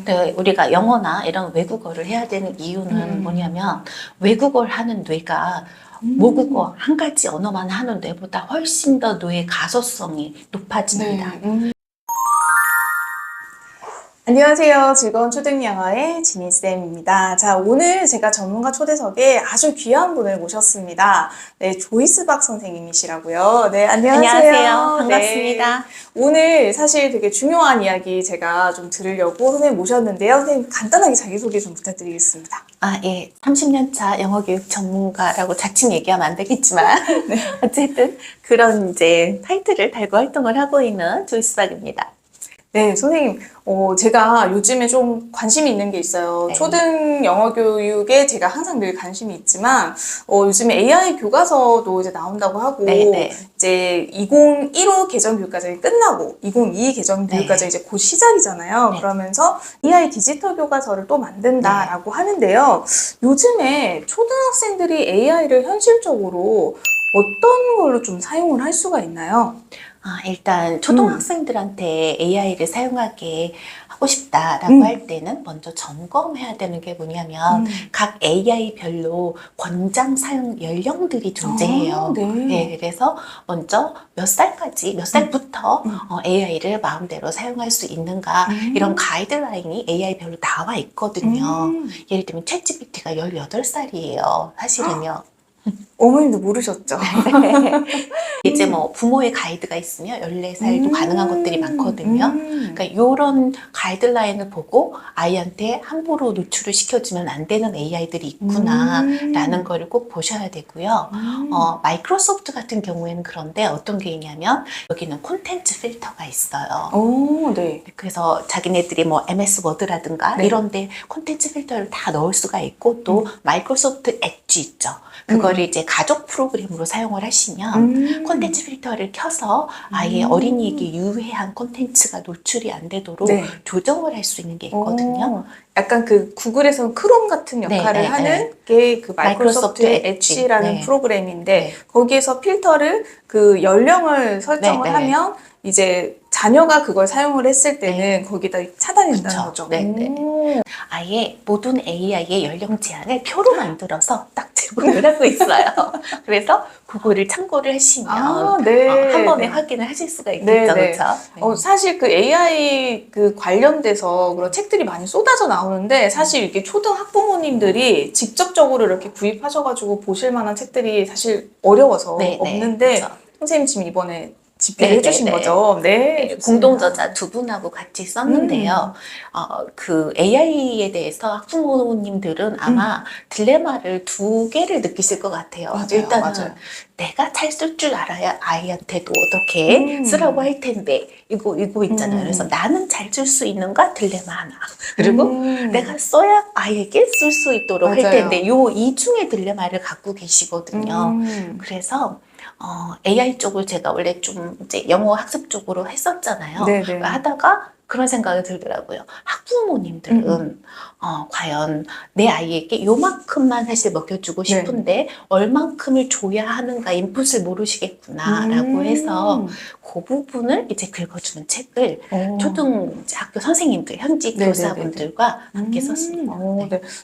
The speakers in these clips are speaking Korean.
근데 우리가 영어나 이런 외국어를 해야 되는 이유는 뭐냐면 외국어를 하는 뇌가 모국어 한 가지 언어만 하는 뇌보다 훨씬 더 뇌의 가소성이 높아집니다. 안녕하세요. 즐거운 초등영어의 지니쌤입니다. 자, 오늘 제가 전문가 초대석에 아주 귀한 분을 모셨습니다. 네, 조이스 박 선생님이시라고요. 네, 안녕하세요. 안녕하세요. 반갑습니다. 네, 오늘 사실 되게 중요한 이야기 제가 좀 들으려고 선생님 모셨는데요. 선생님 간단하게 자기소개 좀 부탁드리겠습니다. 예. 30년 차 영어 교육 전문가라고 자칭 얘기하면 안 되겠지만 네. 어쨌든 그런 이제 타이틀을 달고 활동을 하고 있는 조이스 박입니다. 네, 선생님, 제가 요즘에 좀 관심이 있는 게 있어요. 네. 초등 영어 교육에 제가 항상 늘 관심이 있지만, 요즘에 AI 교과서도 이제 나온다고 하고, 네. 이제 2015 개정 교육과정이 끝나고, 2022 개정 교육과정이 이제 곧 시작이잖아요. 네. 그러면서 AI 디지털 교과서를 또 만든다라고 하는데요. 요즘에 초등학생들이 AI를 현실적으로 어떤 걸로 좀 사용을 할 수가 있나요? 일단 초등학생들한테 AI를 사용하게 하고 싶다라고 할 때는 먼저 점검해야 되는 게 뭐냐면 각 AI별로 권장 사용 연령들이 존재해요. 네. 그래서 먼저 몇 살부터 AI를 마음대로 사용할 수 있는가 이런 가이드라인이 AI별로 나와 있거든요. 예를 들면 챗GPT가 18살이에요. 사실은요. 어머님도 모르셨죠? 이제 뭐 부모의 가이드가 있으면 14살도 가능한 것들이 많거든요. 그러니까 이런 가이드라인을 보고 아이한테 함부로 노출을 시켜주면 안 되는 AI들이 있구나라는 거를 꼭 보셔야 되고요. 마이크로소프트 같은 경우에는 그런데 어떤 게 있냐면 여기는 콘텐츠 필터가 있어요. 네. 그래서 자기네들이 뭐 MS 워드라든가 네. 이런데 콘텐츠 필터를 다 넣을 수가 있고 또 마이크로소프트 엣지 있죠. 그거를 이제 가족 프로그램으로 사용을 하시면 콘텐츠 필터를 켜서 아예 어린이에게 유해한 콘텐츠가 노출이 안 되도록 네. 조정을 할 수 있는 게 있거든요. 약간 그 구글에서 크롬 같은 역할을 하는 게 그 마이크로소프트 엣지라는 프로그램인데 거기에서 필터를 그 연령을 설정을 하면 이제 자녀가 그걸 사용을 했을 때는 거기다 차단이 된다는 거죠. 아예 모든 AI의 연령 제한을 표로 만들어서 딱 제공을 하고 있어요. 그래서 그거를 참고를 하시면 한 번에 확인을 하실 수가 있겠죠. 그렇죠? 사실 그 AI 그 관련돼서 그런 책들이 많이 쏟아져 나오는데 사실 이렇게 초등 학부모님들이 직접적으로 이렇게 구입하셔가지고 보실 만한 책들이 사실 어려워서 없는데 그렇죠. 선생님 지금 이번에 집필을 해주신 거죠. 네. 공동저자 두 분하고 같이 썼는데요. 그 AI에 대해서 학부모님들은 아마 딜레마를 두 개를 느끼실 것 같아요. 일단은 내가 잘 쓸 줄 알아야 아이한테도 어떻게 쓰라고 할 텐데 이거 있잖아요. 그래서 나는 잘 쓸 수 있는가 딜레마 하나. 그리고 내가 써야 아이에게 쓸 수 있도록 할 텐데 이 중에 딜레마를 갖고 계시거든요. 그래서 AI 쪽을 제가 원래 좀 이제 영어 학습 쪽으로 했었잖아요. 하다가 그런 생각이 들더라고요. 학부모님들은 과연 내 아이에게 요만큼만 사실 먹여주고 싶은데 얼만큼을 줘야 하는가 인풋을 모르시겠구나라고 해서 그 부분을 이제 긁어주는 책을 초등 학교 선생님들, 현직 교사분들과 함께 썼습니다.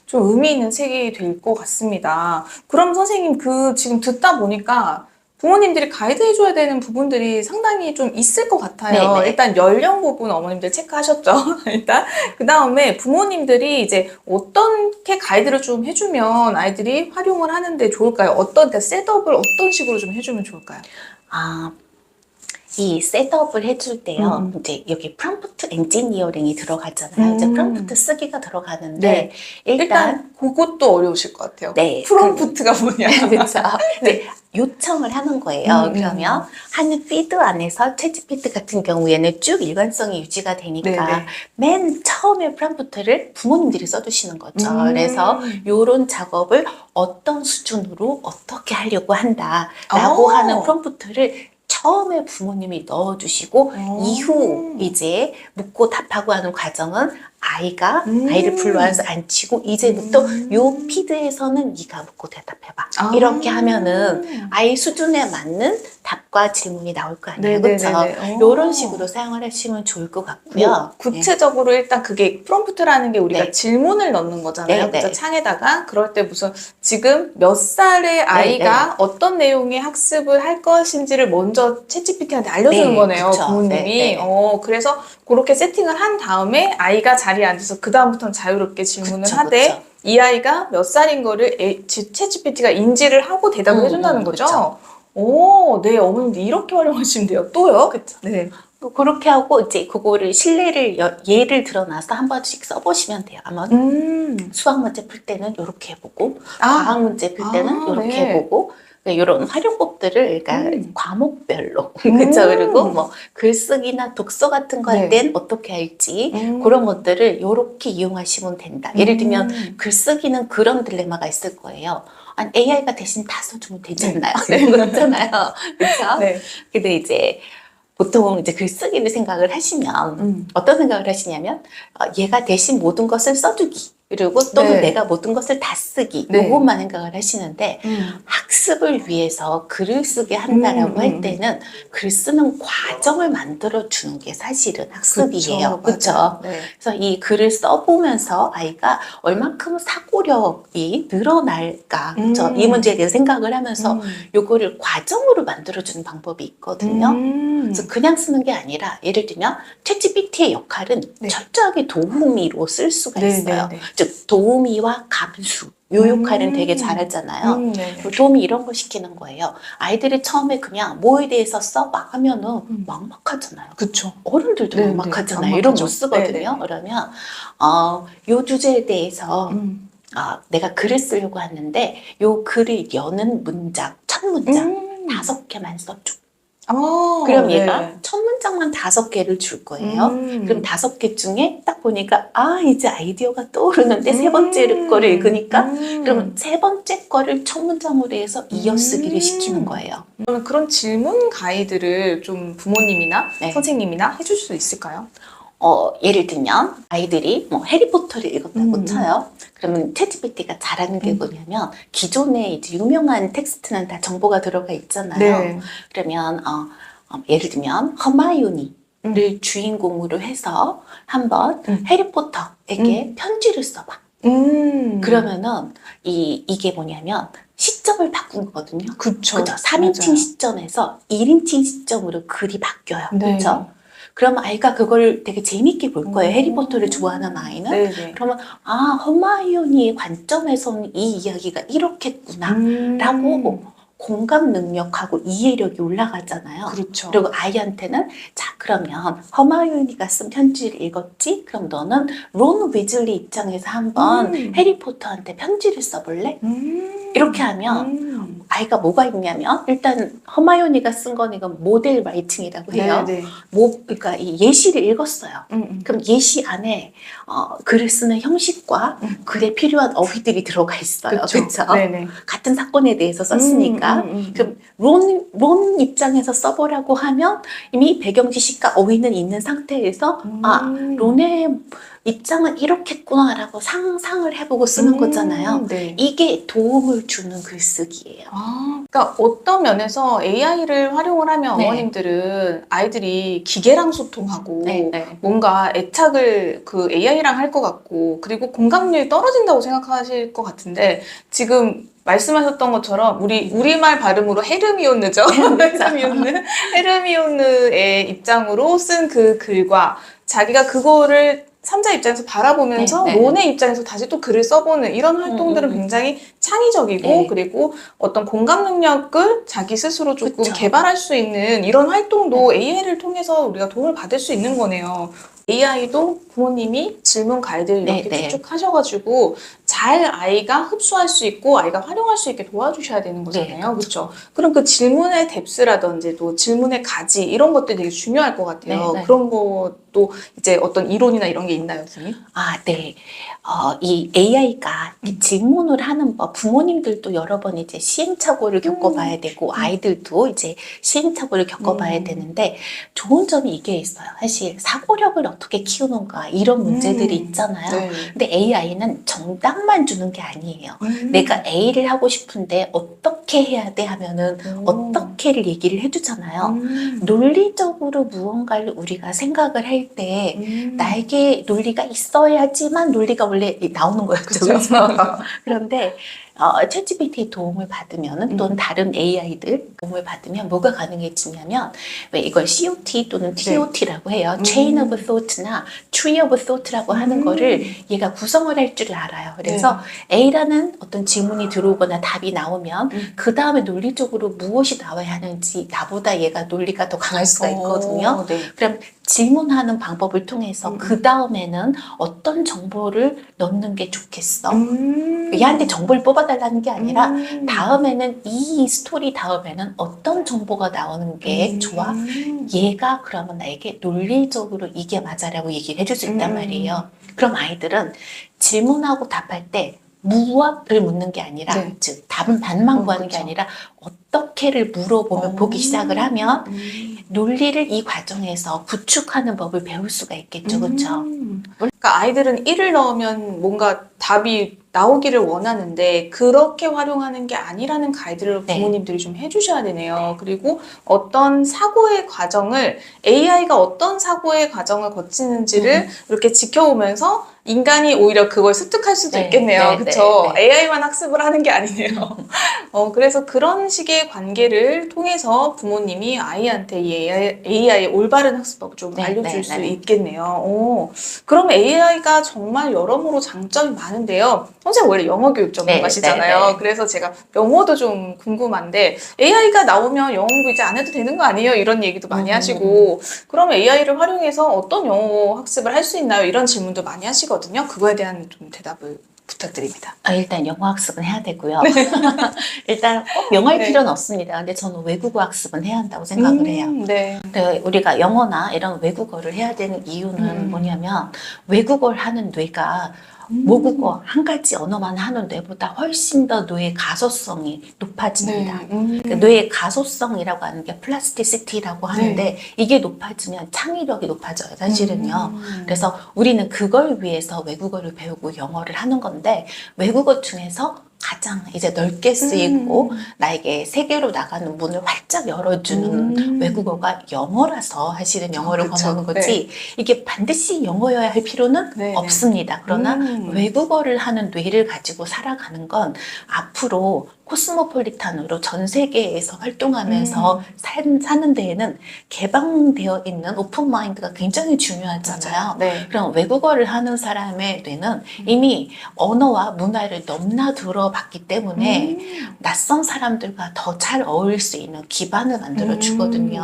좀 의미 있는 책이 될 것 같습니다. 그럼 선생님 그 지금 듣다 보니까 부모님들이 가이드해줘야 되는 부분들이 상당히 좀 있을 것 같아요. 일단 연령 부분 어머님들 체크하셨죠? 일단 그 다음에 부모님들이 이제 어떻게 가이드를 좀 해주면 아이들이 활용을 하는데 좋을까요? 그러니까 셋업을 어떤 식으로 좀 해주면 좋을까요? 이 셋업을 해줄 때요. 이제 여기 프롬프트 엔지니어링이 들어가잖아요. 이제 프롬프트 쓰기가 들어가는데 일단 그것도 어려우실 것 같아요. 프롬프트가 뭐냐? 그렇죠. 요청을 하는 거예요. 그러면 한 피드 안에서 챗GPT 같은 경우에는 쭉 일관성이 유지가 되니까 맨 처음에 프롬프트를 부모님들이 써두시는 거죠. 그래서 이런 작업을 어떤 수준으로 어떻게 하려고 한다라고 하는 프롬프트를 처음에 부모님이 넣어주시고 이후 이제 묻고 답하고 하는 과정은 아이가 아이를 불러와서 앉히고 이제부터 요 피드에서는 네가 묻고 대답해봐. 이렇게 하면은 아이 수준에 맞는 답과 질문이 나올 거 아니에요. 그렇죠? 이런 식으로 사용을 하시면 좋을 것 같고요. 뭐 구체적으로 일단 그게 프롬프트라는 게 우리가 네. 질문을 넣는 거잖아요. 네, 그래서 네. 창에다가 그럴 때 무슨 지금 몇 살의 아이가 어떤 내용의 학습을 할 것인지를 먼저 챗GPT한테 알려주는 네, 거네요. 그쵸. 부모님이. 네, 그래서 그렇게 세팅을 한 다음에 아이가 자리에 앉아서 그 다음부터는 자유롭게 질문을 그쵸, 하되 그쵸. 이 아이가 몇 살인 거를 챗GPT가 인지를 하고 대답을 해준다는 거죠. 그쵸. 오, 네, 어머님도 이렇게 활용하시면 돼요. 또요? 그쵸. 네. 그렇게 하고 이제 그거를 예를 들어놔서 한 번씩 써보시면 돼요. 아마 수학 문제 풀 때는 이렇게 해보고 과학 문제 풀 때는 이렇게 네. 해보고 이런 활용법들을 그러니까 과목별로 그렇죠. 그리고 뭐 글쓰기나 독서 같은 거 할 땐 어떻게 할지 그런 것들을 이렇게 이용하시면 된다. 예를 들면 글쓰기는 그런 딜레마가 있을 거예요. 아니, AI가 대신 다 써주면 되지 않나요? 이런 거 있잖아요. 그렇죠? 네. 근데 이제 보통 이제 글쓰기를 생각을 하시면 어떤 생각을 하시냐면 얘가 대신 모든 것을 써주기 그리고 또는 내가 모든 것을 다 쓰기 이것만 생각을 하시는데 학습을 위해서 글을 쓰게 한다라고 할 때는 글 쓰는 과정을 만들어 주는 게 사실은 학습이에요. 그렇죠? 네. 그래서 이 글을 써보면서 아이가 얼만큼 사고력이 늘어날까 그렇죠? 이 문제에 대해서 생각을 하면서 요거를 과정으로 만들어주는 방법이 있거든요. 그래서 그냥 쓰는 게 아니라 예를 들면 챗GPT의 역할은 철저하게 도우미로 쓸 수가 있어요. 즉 도우미와 감수 요 역할은 되게 잘하잖아요. 도우미 이런 거 시키는 거예요. 아이들이 처음에 그냥 뭐에 대해서 써봐 하면은 막막하잖아요. 그쵸. 어른들도 막막하잖아요. 이런 거 못 쓰거든요. 그러면 요 주제에 대해서 내가 글을 쓰려고 하는데 요 글을 여는 문장, 첫 문장 5개만 써줘. 그럼 얘가 첫 문장만 5개를 줄 거예요. 그럼 5개 중에 딱 보니까 이제 아이디어가 떠오르는데 세 번째 거를 읽으니까 그러면 세 번째 거를 첫 문장으로 해서 이어쓰기를 시키는 거예요. 그러면 그런 질문 가이드를 좀 부모님이나 선생님이나 해줄 수 있을까요? 예를 들면 아이들이 뭐 해리포터를 읽었다고 쳐요. 그러면 챗GPT가 잘하는 게 뭐냐면 기존에 이제 유명한 텍스트는 다 정보가 들어가 있잖아요. 그러면 예를 들면 허마이오니를 주인공으로 해서 한번 해리포터에게 편지를 써봐. 그러면은 이게 뭐냐면 시점을 바꾼 거거든요. 그죠? 3인칭 시점에서 1인칭 시점으로 글이 바뀌어요. 그렇죠? 그럼 아이가 그걸 되게 재밌게 볼 거예요. 해리포터를 좋아하는 아이는. 그러면 허마이오니의 관점에서는 이 이야기가 이렇겠구나 라고 공감 능력하고 이해력이 올라가잖아요. 그렇죠. 그리고 아이한테는 자 그러면 허마이오니가 쓴 편지를 읽었지? 그럼 너는 론 위즐리 입장에서 한번 해리포터한테 편지를 써볼래? 이렇게 하면 아이가 뭐가 있냐면 일단 허마이오니가 쓴 건 이건 모델 라이팅이라고 해요. 그러니까 이 예시를 읽었어요. 그럼 예시 안에 글을 쓰는 형식과 글에 필요한 어휘들이 들어가 있어요. 그렇죠? 같은 사건에 대해서 썼으니까. 그럼 론 입장에서 써보라고 하면 이미 배경 지식과 어휘는 있는 상태에서 론의 입장은 이렇겠구나라고 상상을 해보고 쓰는 거잖아요. 이게 도움을 주는 글쓰기예요. 그러니까 어떤 면에서 AI를 활용을 하면 어머님들은 아이들이 기계랑 소통하고 뭔가 애착을 그 AI랑 할 것 같고 그리고 공감률이 떨어진다고 생각하실 것 같은데 지금 말씀하셨던 것처럼 우리말 발음으로 헤르미온느죠. 헤르미온느의 입장으로 쓴 그 글과 자기가 그거를 3자 입장에서 바라보면서 론의 입장에서 다시 또 글을 써보는 이런 활동들은 굉장히 창의적이고 그리고 어떤 공감 능력을 자기 스스로 조금 개발할 수 있는 이런 활동도 AI를 통해서 우리가 도움을 받을 수 있는 거네요. AI도 부모님이 질문 가이드를 이렇게 쭉 하셔가지고 잘 잘 아이가 흡수할 수 있고 아이가 활용할 수 있게 도와주셔야 되는 거잖아요. 네. 그렇죠? 그럼 그 질문의 뎁스라든지 또 질문의 가지 이런 것들이 되게 중요할 것 같아요. 네. 그런 것도 이제 어떤 이론이나 이런 게 있나요, 선생님? 네. 이 AI가 질문을 하는 법, 부모님들도 여러 번 이제 시행착오를 겪어봐야 되고, 아이들도 이제 시행착오를 겪어봐야 되는데, 좋은 점이 이게 있어요. 사실 사고력을 어떻게 키우는가, 이런 문제들이 있잖아요. 네. 근데 AI는 정답만 주는 게 아니에요. 내가 A를 하고 싶은데 어떻게 해야 돼 하면은 어떻게를 얘기를 해주잖아요. 논리적으로 무언가를 우리가 생각을 할 때 나에게 논리가 있어야지만 논리가 원래 나오는 거였죠. 그렇죠? 그런데 챗GPT 도움을 받으면 또는 다른 AI들 도움을 받으면 뭐가 가능해지냐면 왜 이걸 COT 또는 TOT라고 해요. Chain of Thought나 Tree of Thought라고 하는 거를 얘가 구성을 할 줄 알아요. 그래서 A라는 어떤 질문이 들어오거나 답이 나오면 그 다음에 논리적으로 무엇이 나와야 하는지 나보다 얘가 논리가 더 강할 수가 있거든요. 그럼 질문하는 방법을 통해서 그 다음에는 어떤 정보를 넣는 게 좋겠어? 얘한테 정보를 뽑아달라는 게 아니라 다음에는 이 스토리 다음에는 어떤 정보가 나오는 게 좋아? 얘가 그러면 나에게 논리적으로 이게 맞아라고 얘기를 해줄 수 있단 말이에요. 그럼 아이들은 질문하고 답할 때 무엇을 묻는 게 아니라 즉 답은 반만 구하는 게 아니라 어떻게를 물어보면 보기 시작을 하면 논리를 이 과정에서 구축하는 법을 배울 수가 있겠죠. 그렇죠? 그러니까 아이들은 1을 넣으면 뭔가 답이 나오기를 원하는데 그렇게 활용하는 게 아니라는 가이드를 부모님들이 좀 해주셔야 되네요. 그리고 어떤 사고의 과정을 AI가 어떤 사고의 과정을 거치는지를 이렇게 지켜오면서 인간이 오히려 그걸 습득할 수도 있겠네요. 그렇죠? AI만 학습을 하는 게 아니네요. 그래서 그런 식의 관계를 통해서 부모님이 아이한테 이 AI의 올바른 학습법을 좀 알려줄 수 있겠네요. 그럼 AI가 정말 여러모로 장점이 많은데요. 선생님 원래 영어 교육 전문가시잖아요. 그래서 제가 영어도 좀 궁금한데 AI가 나오면 영어 공부 이제 안 해도 되는 거 아니에요? 이런 얘기도 많이 하시고 그럼 AI를 활용해서 어떤 영어 학습을 할 수 있나요? 이런 질문도 많이 하시거든요. 그거에 대한 좀 대답을 부탁드립니다. 일단 영어 학습은 해야 되고요. 일단 꼭 영어할 필요는 없습니다. 근데 저는 외국어 학습은 해야 한다고 생각을 해요. 근데 우리가 영어나 이런 외국어를 해야 되는 이유는 뭐냐면 외국어를 하는 뇌가 모국어 한 가지 언어만 하는 뇌보다 훨씬 더 뇌의 가소성이 높아집니다. 뇌의 가소성이라고 하는 게 플라스티시티라고 하는데 이게 높아지면 창의력이 높아져요, 사실은요. 그래서 우리는 그걸 위해서 외국어를 배우고 영어를 하는 건데 외국어 중에서 가장 이제 넓게 쓰이고 나에게 세계로 나가는 문을 활짝 열어주는 외국어가 영어라서 사실은 영어를 권하는 거지 이게 반드시 영어여야 할 필요는 없습니다. 그러나 외국어를 하는 뇌를 가지고 살아가는 건 앞으로 코스모폴리탄으로 전 세계에서 활동하면서 사는 데에는 개방되어 있는 오픈 마인드가 굉장히 중요하잖아요. 그럼 외국어를 하는 사람의 뇌는 이미 언어와 문화를 넘나 들어봤기 때문에 낯선 사람들과 더 잘 어울릴 수 있는 기반을 만들어 주거든요.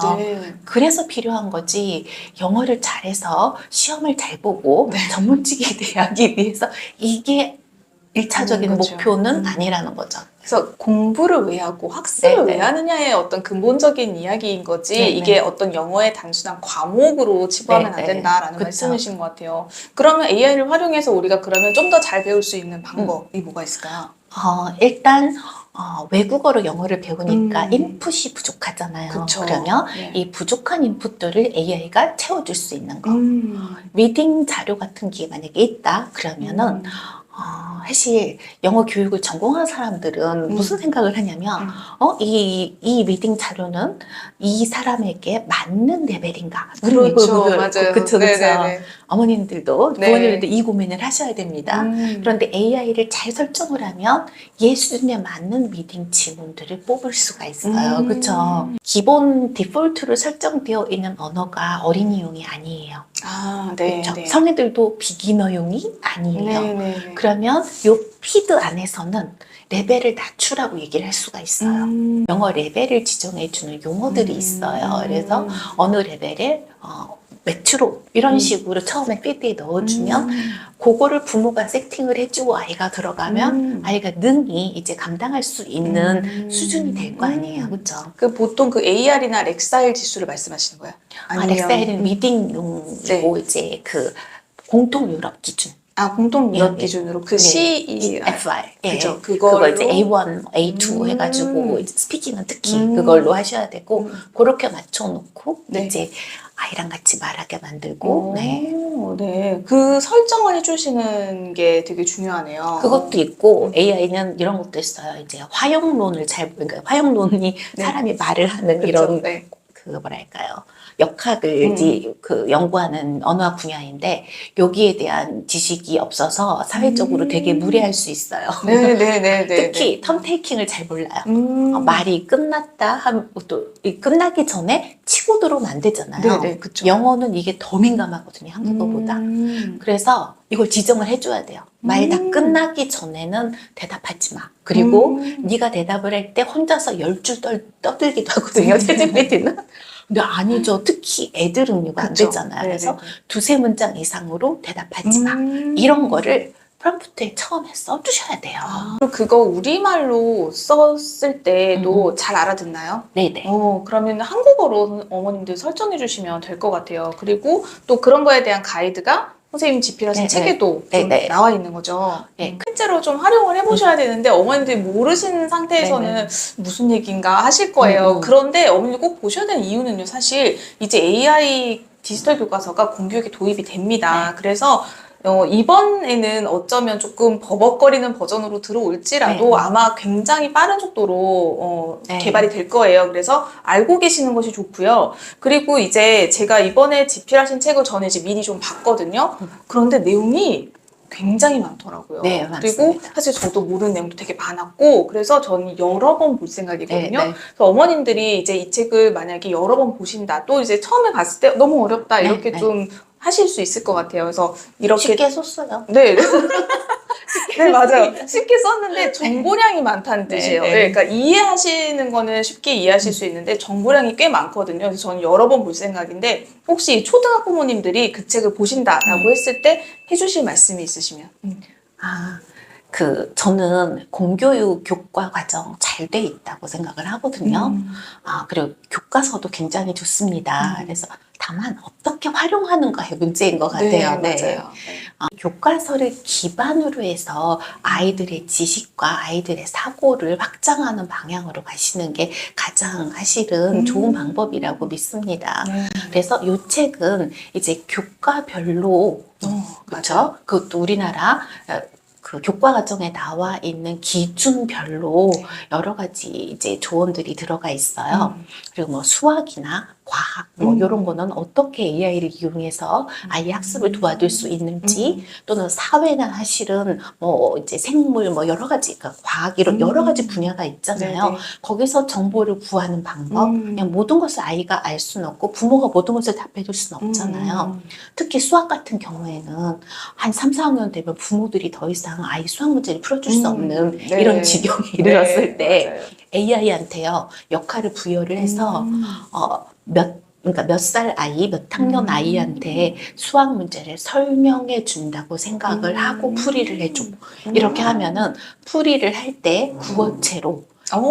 그래서 필요한 거지 영어를 잘해서 시험을 잘 보고 전문직이 되기 위해서 이게 1차적인 목표는 아니라는 거죠. 그래서 공부를 왜 하고 학습을 왜 하느냐의 어떤 근본적인 이야기인 거지 이게 어떤 영어의 단순한 과목으로 치부하면 안 된다라는 말씀이신 것 같아요. 그러면 AI를 활용해서 우리가 그러면 좀 더 잘 배울 수 있는 방법이 뭐가 있을까요? 일단 외국어로 영어를 배우니까 인풋이 부족하잖아요. 그러면 이 부족한 인풋들을 AI가 채워줄 수 있는 거. 리딩 자료 같은 게 만약에 있다 그러면은 사실 영어 교육을 전공한 사람들은 무슨 생각을 하냐면 이 리딩 자료는 이 사람에게 맞는 레벨인가? 맞아요. 그쵸. 어머님들도 부모님들도 이 고민을 하셔야 됩니다. 그런데 AI를 잘 설정을 하면 얘 수준에 맞는 리딩 지문들을 뽑을 수가 있어요. 그렇죠? 기본 디폴트로 설정되어 있는 언어가 어린이용이 아니에요. 그렇죠? 성인들도 비기너용이 아니에요. 그러면 요 피드 안에서는 레벨을 낮추라고 얘기를 할 수가 있어요. 영어 레벨을 지정해주는 용어들이 있어요. 그래서 어느 레벨에 메트로 이런 식으로 처음에 피드에 넣어주면 그거를 부모가 세팅을 해주고 아이가 들어가면 아이가 능히 이제 감당할 수 있는 수준이 될 거 아니에요, 그렇죠? 그 보통 그 AR이나 렉사일 지수를 말씀하시는 거예요? 렉사일은 리딩용이고 이제 그 공통 유럽 기준. 공통 유럽 예, 기준으로 그 네. CER. 그죠. 그거 그거 이제 A1, A2 해가지고 이제 스피킹은 특히 그걸로 하셔야 되고 그렇게 맞춰놓고 네. 이제 아이랑 같이 말하게 만들고 네. 그 설정을 해주시는 게 되게 중요하네요. 그것도 있고 AI는 이런 것도 있어요. 이제 화형론을 그러니까 화형론이 사람이 말을 하는 그쵸? 이런 네. 그 뭐랄까요. 역학을 그 연구하는 언어학 분야인데 여기에 대한 지식이 없어서 사회적으로 되게 무례할 수 있어요. 네네네. 특히 텀 테이킹을 잘 몰라요. 말이 끝났다 하면 또 끝나기 전에 치고 들어오면 안 되잖아요. 네네, 그쵸. 영어는 이게 더 민감하거든요, 한국어보다. 그래서 이걸 지정을 해줘야 돼요. 말 다 끝나기 전에는 대답하지 마. 그리고 네가 대답을 할 때 혼자서 10줄 떠들기도 하거든요, 챗GPT는. 근데 아니죠. 특히 애들은 이거 안 그쵸. 되잖아요. 네네네. 그래서 두세 문장 이상으로 대답하지 마. 이런 거를 프롬프트에 처음에 써주셔야 돼요. 그리고 그거 우리말로 썼을 때도 잘 알아듣나요? 네네. 그러면 한국어로 어머님들 설정해 주시면 될 것 같아요. 그리고 또 그런 거에 대한 가이드가 선생님 집필하신 네네. 책에도 좀 네네. 나와 있는 거죠. 네. 실제로 좀 활용을 해보셔야 되는데 어머님들이 모르시는 상태에서는 네네. 무슨 얘기인가 하실 거예요. 그런데 어머님들 꼭 보셔야 되는 이유는요. 사실 이제 AI 디지털 교과서가 공교육에 도입이 됩니다. 그래서 이번에는 어쩌면 조금 버벅거리는 버전으로 들어올지라도 아마 굉장히 빠른 속도로 개발이 될 거예요. 그래서 알고 계시는 것이 좋고요. 그리고 이제 제가 이번에 집필하신 책을 저는 이제 미리 좀 봤거든요. 그런데 내용이 굉장히 많더라고요. 네, 그리고 맞습니다. 사실 저도 모르는 내용도 되게 많았고 그래서 저는 여러 번 볼 생각이거든요. 네, 네. 그래서 어머님들이 이제 이 책을 만약에 여러 번 보신다 또 이제 처음에 봤을 때 너무 어렵다 이렇게 네. 좀 하실 수 있을 것 같아요. 그래서 이렇게 쉽게 썼어요. 네. 네, 맞아요. 쉽게 썼는데 정보량이 많다는 뜻이에요. 네. 네, 그러니까 이해하시는 거는 쉽게 이해하실 수 있는데 정보량이 꽤 많거든요. 그래서 저는 여러 번 볼 생각인데 혹시 초등학부모님들이 그 책을 보신다라고 했을 때 해주실 말씀이 있으시면. 저는 공교육 교과 과정 잘 돼 있다고 생각을 하거든요. 그리고 교과서도 굉장히 좋습니다. 그래서 다만 어떻게 활용하는가의 문제인 것 같아요. 네, 맞아요. 교과서를 기반으로 해서 아이들의 지식과 아이들의 사고를 확장하는 방향으로 가시는 게 가장 사실은 좋은 방법이라고 믿습니다. 그래서 이 책은 이제 교과별로 그렇죠? 그것도 우리나라 그 교과 과정에 나와 있는 기준별로 여러 가지 이제 조언들이 들어가 있어요. 그리고 뭐 수학이나 과학 뭐 이런 거는 어떻게 AI를 이용해서 아이 학습을 도와줄 수 있는지 또는 사회나 사실은 뭐 이제 생물 뭐 여러 가지 그러니까 과학 이런 여러 가지 분야가 있잖아요. 네네. 거기서 정보를 구하는 방법 그냥 모든 것을 아이가 알 수는 없고 부모가 모든 것을 답해줄 수는 없잖아요. 특히 수학 같은 경우에는 한 3, 4학년 되면 부모들이 더 이상 아이 수학 문제를 풀어줄 수 없는 네. 이런 지경에 이르렀을 때 맞아요. AI한테요 역할을 부여를 해서 그러니까 몇 살 아이, 몇 학년 아이한테 수학 문제를 설명해 준다고 생각을 하고 풀이를 해줘. 이렇게 하면은 풀이를 할 때 구어체로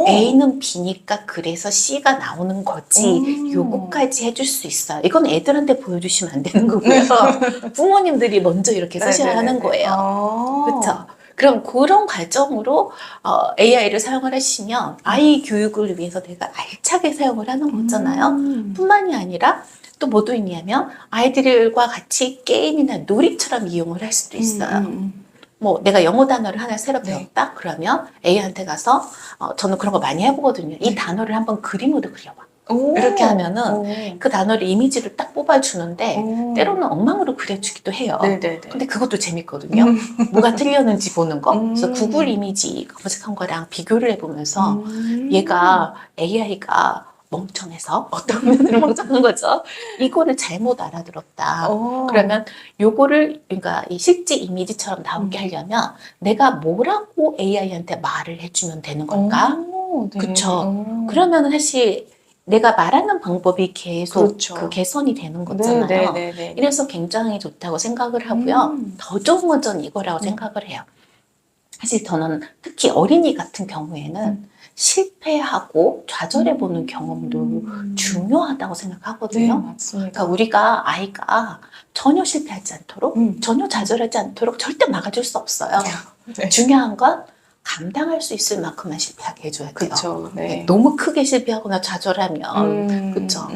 A는 B니까 그래서 C가 나오는 거지. 요거까지 해줄 수 있어요. 이건 애들한테 보여주시면 안 되는 거고요. 부모님들이 먼저 이렇게 쓰셔야 하는 거예요. 그렇죠? 그럼 그런 과정으로 AI를 사용을 하시면 아이 교육을 위해서 내가 알차게 사용을 하는 거잖아요. 뿐만이 아니라 또 뭐도 있냐면 아이들과 같이 게임이나 놀이처럼 이용을 할 수도 있어요. 뭐 내가 영어 단어를 하나 새로 배웠다? 그러면 A한테 가서 저는 그런 거 많이 해보거든요. 이 단어를 한번 그림으로 그려봐. 이렇게 하면은 그 단어를 이미지를 딱 뽑아주는데 때로는 엉망으로 그려주기도 해요. 네네네. 근데 그것도 재밌거든요. 뭐가 틀렸는지 보는 거. 그래서 구글 이미지 검색한 거랑 비교를 해보면서 얘가 AI가 멍청해서 어떤 면으로 멍청한 거죠. 이거를 잘못 알아들었다. 그러면 요거를 그러니까 이 실제 이미지처럼 나오게 하려면 내가 뭐라고 AI한테 말을 해주면 되는 걸까? 네. 그쵸? 그러면 사실 내가 말하는 방법이 계속 그렇죠. 그 개선이 되는 거잖아요. 네네네. 이래서 굉장히 좋다고 생각을 하고요. 더 좋은 건 전 이거라고 생각을 해요. 사실 저는 특히 어린이 같은 경우에는 실패하고 좌절해보는 경험도 중요하다고 네, 생각하거든요. 맞습니다. 그러니까 우리가 아이가 전혀 실패하지 않도록, 전혀 좌절하지 않도록 절대 막아줄 수 없어요. 네. 중요한 건 감당할 수 있을 만큼만 실패하게 해줘야 돼요. 그렇죠. 네. 너무 크게 실패하거나 좌절하면, 그렇죠.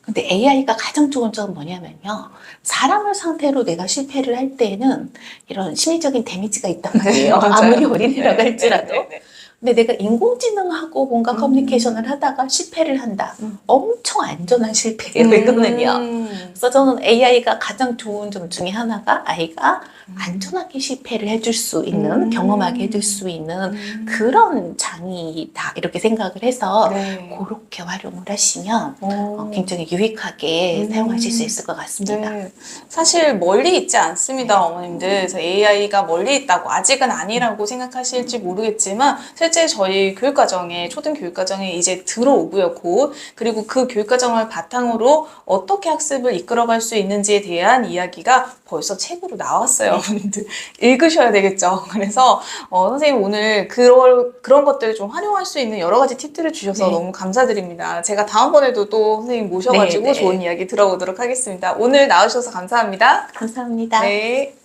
근데 AI가 가장 좋은 점은 뭐냐면요. 사람을 상대로 내가 실패를 할 때에는 이런 심리적인 데미지가 있단 말이에요. 맞아요. 아무리 어린이라고 네, 할지라도. 네, 네, 네. 근데 내가 인공지능하고 뭔가 커뮤니케이션을 하다가 실패를 한다. 엄청 안전한 실패예요, 이거는요. 그래서 저는 AI가 가장 좋은 점 중에 하나가 아이가 안전하게 실패를 해줄 수 있는, 경험하게 해줄 수 있는 그런 장이다. 이렇게 생각을 해서 네. 그렇게 활용을 하시면 굉장히 유익하게 사용하실 수 있을 것 같습니다. 네. 사실 멀리 있지 않습니다, 어머님들. 그래서 AI가 멀리 있다고 아직은 아니라고 생각하실지 모르겠지만 실제 저희 교육과정에, 초등교육과정에 이제 들어오고요, 곧. 그리고 그 교육과정을 바탕으로 어떻게 학습을 이끌어갈 수 있는지에 대한 이야기가 벌써 책으로 나왔어요, 어머님들. 읽으셔야 되겠죠. 그래서 선생님 오늘 그런 것들을 좀 활용할 수 있는 여러 가지 팁들을 주셔서 네. 너무 감사드립니다. 제가 다음번에도 또 선생님 모셔가지고 네, 네. 좋은 이야기 들어보도록 하겠습니다. 오늘 나와주셔서 감사합니다. 감사합니다. 네.